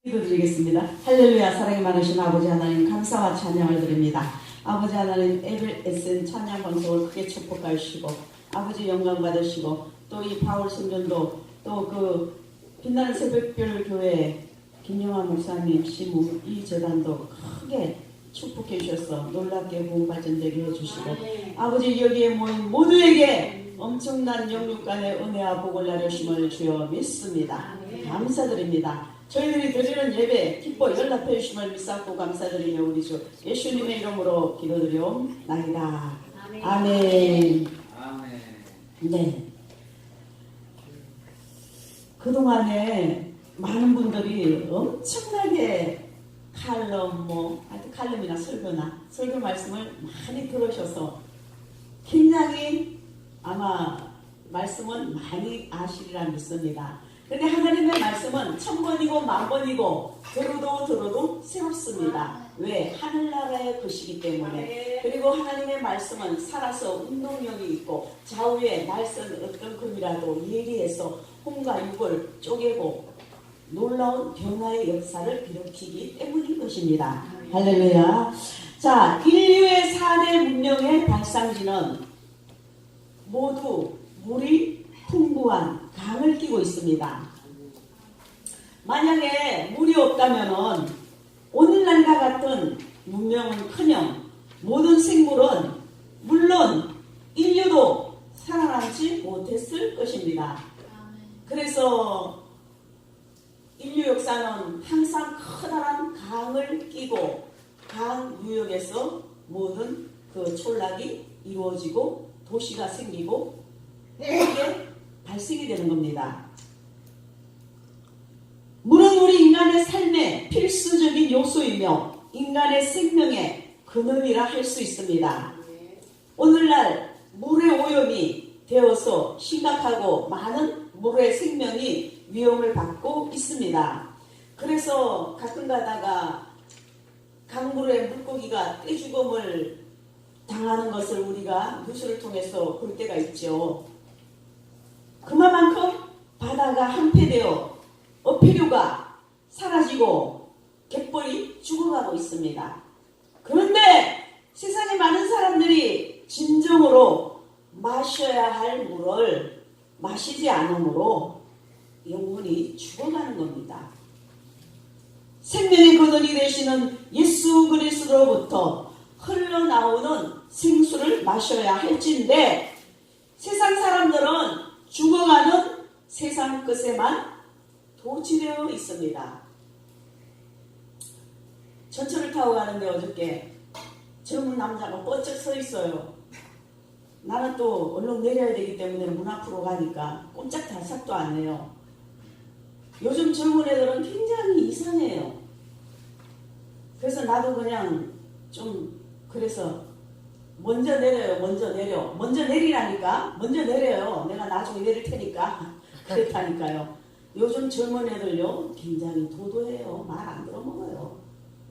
기도드리겠습니다. 할렐루야. 사랑이 많으신 아버지 하나님 감사와 찬양을 드립니다. 아버지 하나님 에벨에센 찬양 방송을 크게 축복하여 주시고 아버지 영광 받으시고 또 이 바울 선전도 또 그 빛나는 새벽별 교회 김영환 목사님 시무 이 재단도 크게 축복해 주셔서 놀랍게 복음 발전되게 해주시고 아버지 여기에 모인 모두에게 엄청난 영육간의 은혜와 복을 나누심을 주여 믿습니다. 감사드립니다. 저희들이 드리는 예배 기뻐 연락해 주심을 믿사옵고 감사드리며 우리 주 예수님의 이름으로 기도드리옵나이다. 아멘. 네. 그동안에 많은 분들이 엄청나게 칼럼이나 설교 말씀을 많이 들으셔서 굉장히 아마 말씀은 많이 아시리라 믿습니다. 근데 하나님의 말씀은 1000번이고 10,000번이고 들어도 새롭습니다. 왜? 하늘나라의 것이기 때문에. 그리고 하나님의 말씀은 살아서 운동력이 있고 좌우에 날선 어떤 금이라도 예리해서 혼과 육을 쪼개고 놀라운 변화의 역사를 일으키기 때문인 것입니다. 할렐루야. 자, 인류의 4대 문명의 발상지는 모두 물이 풍부한 강을 끼고 있습니다. 만약에 물이 없다면 오늘날과 같은 문명은커녕 모든 생물은 물론 인류도 살아남지 못했을 것입니다. 그래서 인류 역사는 항상 커다란 강을 끼고 강 유역에서 모든 그 촌락이 이루어지고 도시가 생기고 이게 발생이 되는 겁니다. 물은 우리 인간의 삶의 필수적인 요소이며 인간의 생명의 근원이라 할 수 있습니다. 오늘날 물의 오염이 되어서 심각하고 많은 물의 생명이 위험을 받고 있습니다. 그래서 가끔 가다가 강물에 물고기가 떼죽음을 당하는 것을 우리가 뉴스를 통해서 볼 때가 있죠. 그만큼 바다가 한패되어 어패류가 사라지고 갯벌이 죽어가고 있습니다. 그런데 세상에 많은 사람들이 진정으로 마셔야 할 물을 마시지 않으므로 영혼이 죽어가는 겁니다. 생명의 근원이 되시는 예수 그리스도로부터 흘러나오는 생수를 마셔야 할진데 세상 사람들은 죽어가는 세상 끝에만 도취되어 있습니다. 전철을 타고 가는데 어저께 젊은 남자가 뻗쩍 서 있어요. 나는 또 얼른 내려야 되기 때문에 문 앞으로 가니까 꼼짝달싹도 안 해요. 요즘 젊은 애들은 굉장히 이상해요. 그래서 나도 그냥 좀 그래서 먼저 내려요. 먼저 내리라니까. 먼저 내려요. 내가 나중에 내릴 테니까. 그랬다니까요. 요즘 젊은 애들요 굉장히 도도해요. 말 안 들어먹어요.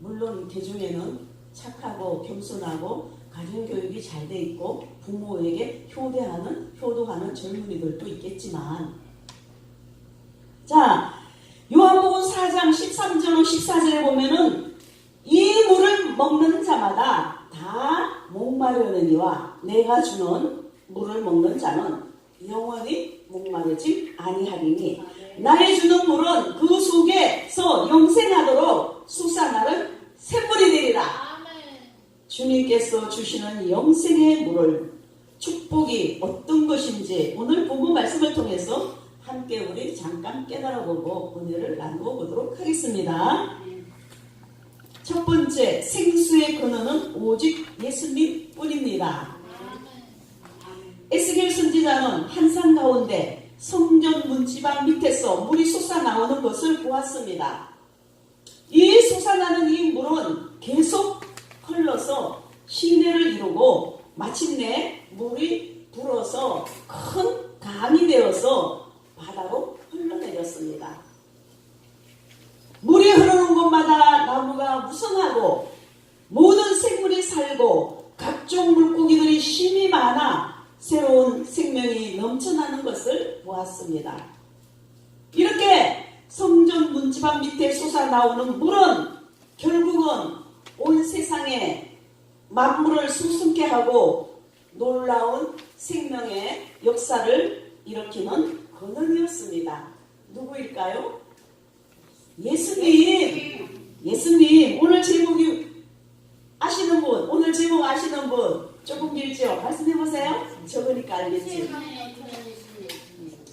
물론 대중에는 착하고 겸손하고 가정교육이 잘 돼 있고 부모에게 효도하는 젊은이들도 있겠지만 자 요한복음 4장 13절로 14절에 보면은 이 물을 먹는 자마다 다 목마르느니와 내가 주는 물을 먹는 자는 영원히 목마르지 아니하리니 나의 주는 물은 그 속에서 영생하도록 솟아나는 샘물이 되리라. 주님께서 주시는 영생의 물을 축복이 어떤 것인지 오늘 본문 말씀을 통해서 함께 우리 잠깐 깨달아보고 은혜를 나누어 보도록 하겠습니다. 첫 번째, 생수의 근원은 오직 예수님 뿐입니다. 에스겔 선지자는 한산 가운데 성전 문지방 밑에서 물이 솟아나오는 것을 보았습니다. 이 솟아나는 이 물은 계속 흘러서 시내를 이루고 마침내 물이 불어서 큰 강이 되어서 바다로 흘러내렸습니다. 물이 흐르는 곳마다 나무가 무성하고 모든 생물이 살고 각종 물고기들이 힘이 많아 새로운 생명이 넘쳐나는 것을 보았습니다. 이렇게 성전 문지방 밑에 솟아나오는 물은 결국은 온 세상에 만물을 수승케 하고 놀라운 생명의 역사를 일으키는 근원이었습니다. 누구일까요? 예수님. 오늘 제목이 아시는 분, 오늘 제목 아시는 분 조금 길죠? 말씀해보세요. 적으니까 알겠지?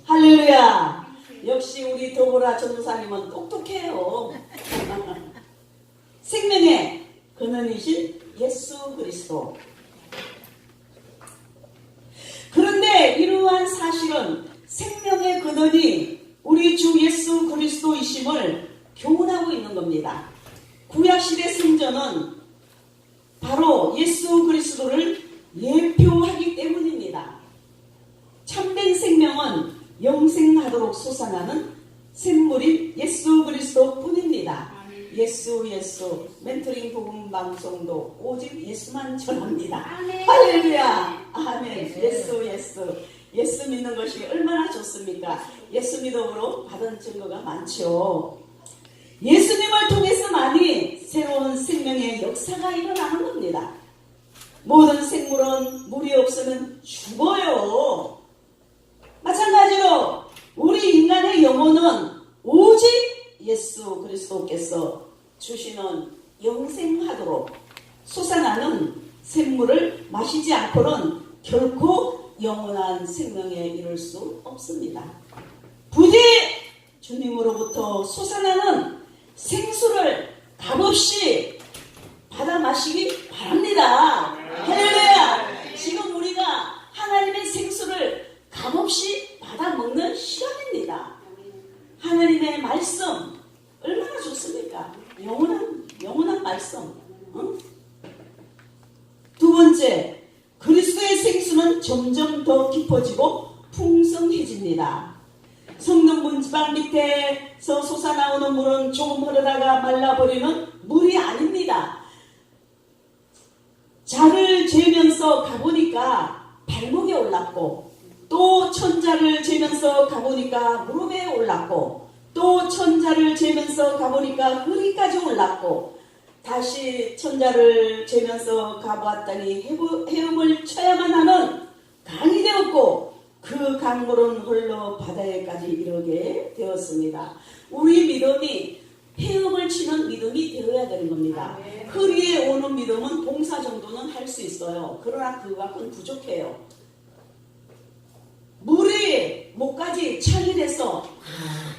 할렐루야. 역시 우리 도보라 전도사님은 똑똑해요. 생명의 근원이신 예수 그리스도. 그런데 이러한 사실은 생명의 근원이 우리 주 예수 그리스도이심을 교훈하고 있는 겁니다. 구약시대 성전은 바로 예수 그리스도를 예표하기 때문입니다. 참된 생명은 영생하도록 솟아나는 샘물인 예수 그리스도 뿐입니다. 예수 멘토링 복음 방송도 오직 예수만 전합니다. 할렐루야. 아멘. 예수 믿는 것이 얼마나 좋습니까? 예수 믿음으로 받은 증거가 많죠. 예수님을 통해서만이 새로운 생명의 역사가 일어나는 겁니다. 모든 생물은 물이 없으면 죽어요. 마찬가지로 우리 인간의 영혼은 오직 예수 그리스도께서 주시는 영생하도록 솟아나는 샘물을 마시지 않고는 결코 영원한 생명에 이를 수 없습니다. 부디 주님으로부터 솟아나는 생수를 값없이 받아 마시기 바랍니다. 할렐루야. 지금 우리가 하나님의 생수를 값없이 받아 먹는 시간입니다. 하나님의 말씀 얼마나 좋습니까? 영원한 말씀. 응? 두 번째, 그리스도의 생수는 점점 더 깊어지고 풍성해집니다. 성전 문지방 밑에서 솟아나오는 물은 조금 흐르다가 말라버리는 물이 아닙니다. 자를 재면서 가보니까 발목에 올랐고, 또 천자를 재면서 가보니까 무릎에 올랐고, 또 천자를 재면서 가보니까 허리까지 올랐고, 다시 천자를 재면서 가보았더니 헤엄을 쳐야만 하는 강이 되었고, 그 강물은 홀로 바다에까지 이르게 되었습니다. 우리 믿음이 헤엄을 치는 믿음이 되어야 되는 겁니다. 허리에 오는 믿음은 봉사 정도는 할 수 있어요. 그러나 그것은 부족해요. 물이 목까지 차게 돼서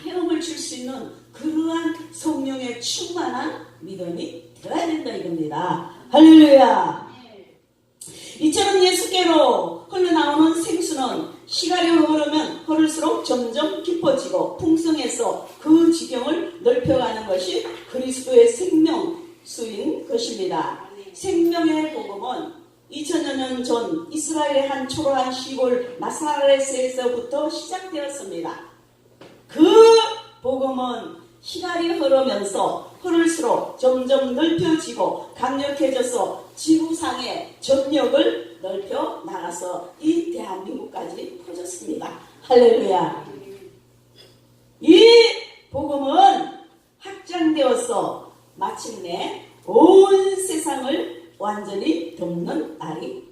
헤엄을 칠 수 있는 그러한 성령의 충만한 믿음이 되어야 된다 이겁니다. 할렐루야. 이처럼 예수께로 흘러나오는 생수는 시간이 흐르면 흐를수록 점점 깊어지고 풍성해서 그 지경을 넓혀가는 것이 그리스도의 생명수인 것입니다. 생명의 복음은 2000여 년 전 이스라엘의 한 초라한 시골 나사렛에서부터 시작되었습니다. 그 복음은 시간이 흐를수록 점점 넓혀지고 강력해져서 지구상의 전역을 넓혀 나가서 이 대한민국까지 퍼졌습니다. 할렐루야. 이 복음은 확장되어서 마침내 온 세상을 완전히 덮는 날이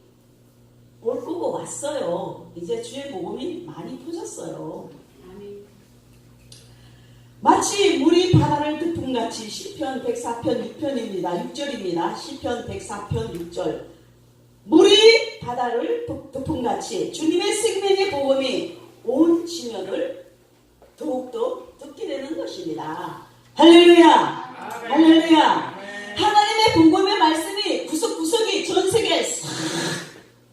올 거고 왔어요. 이제 주의 복음이 많이 퍼졌어요. 마치 물이 바다를 덮음같이 시편 104편 6편입니다. 6절입니다. 시편 104편 6절. 물이 바다를 덮음같이 주님의 생명의 복음이 온 지면을 더욱더 덮게 되는 것입니다. 할렐루야. 할렐루야. 하나님의 복음의 말씀이 구석구석이 전 세계에 싹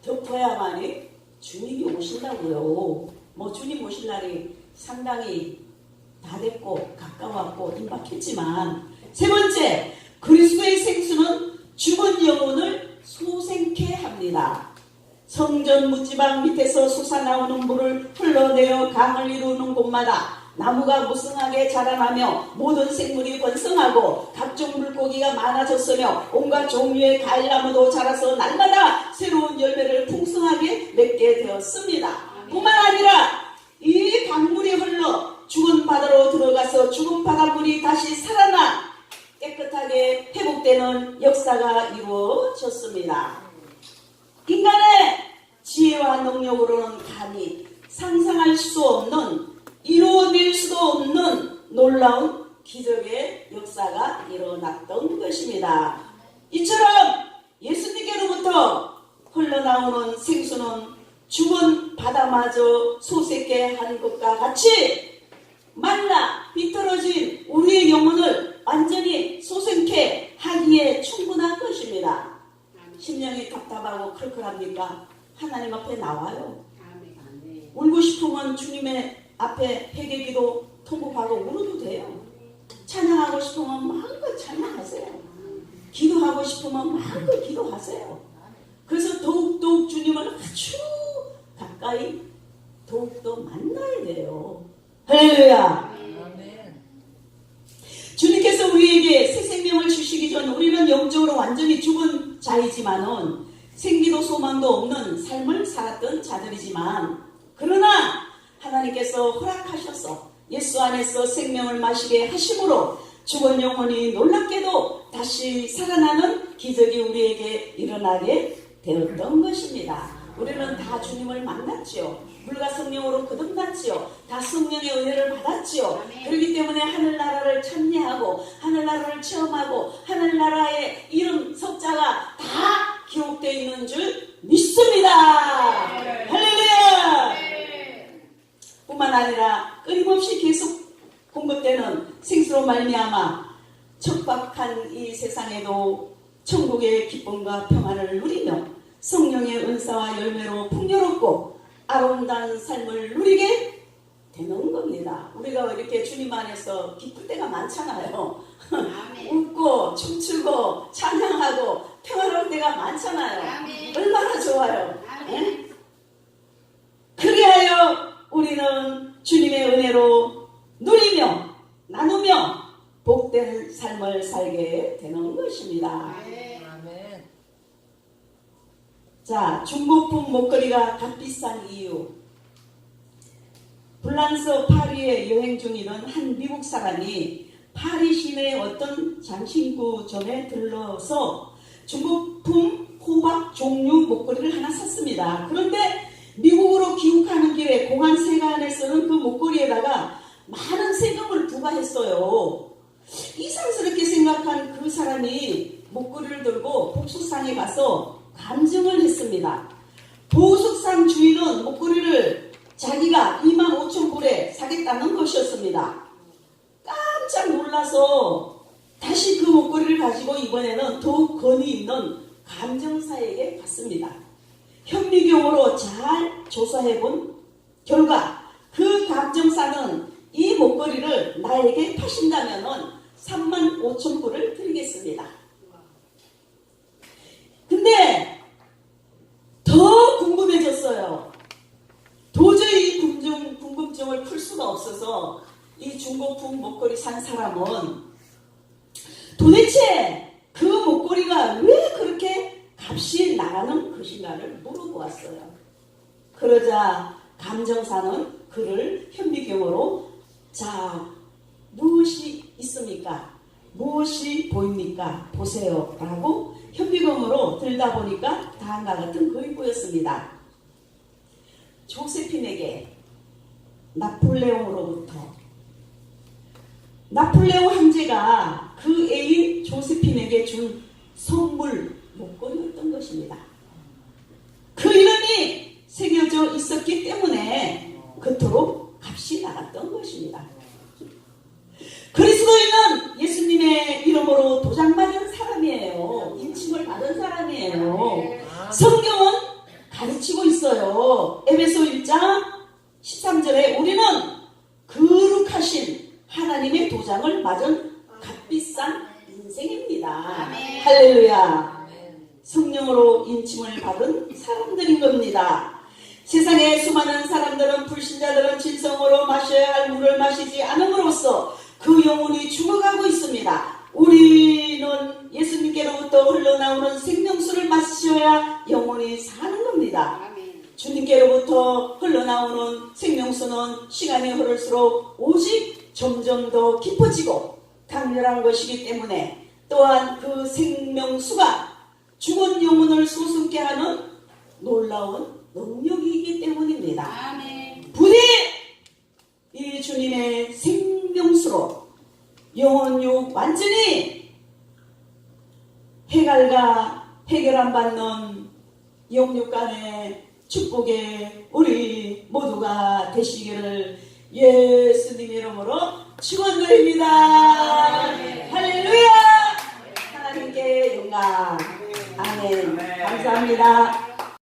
덮어야만이 주님이 오신다고요. 뭐 주님 오실 날이 상당히 다 됐고 가까웠고 임박했지만, 세 번째, 그리스도의 생수는 죽은 영혼을 소생케 합니다. 성전 문지방 밑에서 솟아나오는 물을 흘러내어 강을 이루는 곳마다 나무가 무성하게 자라나며 모든 생물이 번성하고 각종 물고기가 많아졌으며 온갖 종류의 과일나무도 자라서 날마다 새로운 열매를 풍성하게 맺게 되었습니다. 뿐만 아니라 이 강물이 흘러 죽은 바다로 들어가서 죽은 바닷물이 다시 살아나 깨끗하게 회복되는 역사가 이루어졌습니다. 인간의 지혜와 능력으로는 감히 상상할 수 없는, 이루어낼 수도 없는 놀라운 기적의 역사가 일어났던 것입니다. 이처럼 예수님께로부터 흘러나오는 생수는 죽은 바다마저 소생케 한 것과 같이 말라 비틀어진 우리의 영혼을 완전히 소생케 하기에 충분한 것입니다. 심령이 답답하고 클클합니까? 하나님 앞에 나와요. 울고 싶으면 주님의 앞에 회개기도 통곡하고 울어도 돼요. 찬양하고 싶으면 마음껏 찬양하세요. 기도하고 싶으면 마음껏 기도하세요. 그래서 더욱더욱 주님을 아주 가까이 더욱더 만나야 돼요. 할렐루야. 주님께서 우리에게 새 생명을 주시기 전 우리는 영적으로 완전히 죽은 자이지만은 생기도 소망도 없는 삶을 살았던 자들이지만, 그러나 하나님께서 허락하셔서 예수 안에서 생명을 마시게 하심으로 죽은 영혼이 놀랍게도 다시 살아나는 기적이 우리에게 일어나게 되었던 것입니다. 우리는 다 주님을 만났지요. 물과 성령으로 거듭났지요. 다 성령의 은혜를 받았지요. 그렇기 때문에 하늘나라를 찬미하고 하늘나라를 체험하고 하늘나라의 이름 석자가 다 기록되어 있는 줄 믿습니다. 할렐루야. 뿐만 아니라 끊임없이 계속 공급되는 생수로 말미암아 척박한 이 세상에도 천국의 기쁨과 평안을 누리며 성령의 은사와 열매로 풍요롭고 아름다운 삶을 누리게 되는 겁니다. 우리가 이렇게 주님 안에서 기쁠 때가 많잖아요. 웃고 춤추고 찬양하고 평화로울 때가 많잖아요. 얼마나 좋아요. 네? 그리하여 우리는 주님의 은혜로 누리며 나누며 복된 삶을 살게 되는 것입니다. 자, 중고품 목걸이가 값비싼 이유. 프랑스 파리에 여행 중이던 한 미국 사람이 파리 시내 어떤 장신구점에 들러서 중고품 호박 종류 목걸이를 하나 샀습니다. 그런데 미국으로 귀국하는 길에 공항 세관에서는 그 목걸이에다가 많은 세금을 부과했어요. 이상스럽게 생각한 그 사람이 목걸이를 들고 복수상에 가서 감정을 했습니다. 보석상 주인은 목걸이를 자기가 25,000불에 사겠다는 것이었습니다. 깜짝 놀라서 다시 그 목걸이를 가지고 이번에는 더욱 권위 있는 감정사에게 갔습니다. 현미경으로 잘 조사해본 결과 그 감정사는 이 목걸이를 나에게 파신다면 35,000불을 드리겠습니다. 근데 더 궁금해졌어요. 도저히 이 궁금증을 풀 수가 없어서 이 중고품 목걸이 산 사람은 도대체 그 목걸이가 왜 그렇게 값이 나가는 것인가를 물어보았어요. 그러자 감정사는 그를 현미경으로 자, 무엇이 있습니까? 무엇이 보입니까? 보세요 라고 현미경으로 들다 보니까 다음과 같은 글이 보였습니다. 조세핀에게 나폴레옹으로부터 나폴레옹 황제가 그 애인 조세핀에게 준 선물 목걸이였던 것입니다. 그 이름이 새겨져 있었기 때문에 그토록 값이 나갔던 것입니다. 그리스도인은 예수님의 이름으로 도장받은 사람이에요. 인칭을 받은 사람이에요. 성경은 가르치고 있어요. 에베소 1장 13절에 우리는 거룩하신 하나님의 도장을 맞은 값비싼 인생입니다. 할렐루야. 성령으로 인칭을 받은 사람들인 겁니다. 세상의 수많은 사람들은 불신자들은 진성으로 마셔야 할 물을 마시지 않음으로써 그 영혼이 죽어가고 있습니다. 우리는 예수님께로부터 흘러나오는 생명수를 마셔야 영혼이 사는 겁니다. 주님께로부터 흘러나오는 생명 생명수는 시간이 흐를수록 오직 점점 더 깊어지고 강렬한 것이기 때문에 또한 그 생명수가 죽은 영혼을 수습게 하는 놀라운 능력이기 때문입니다. 아멘. 부디 이 주님의 생명수로 영혼육 완전히 해갈과 해결안 받는 영육 간의 축복에 우리 모두가 되시기를 예수님 이름으로 축원드립니다. 할렐루야. 하나님께 영광. 아멘. 감사합니다.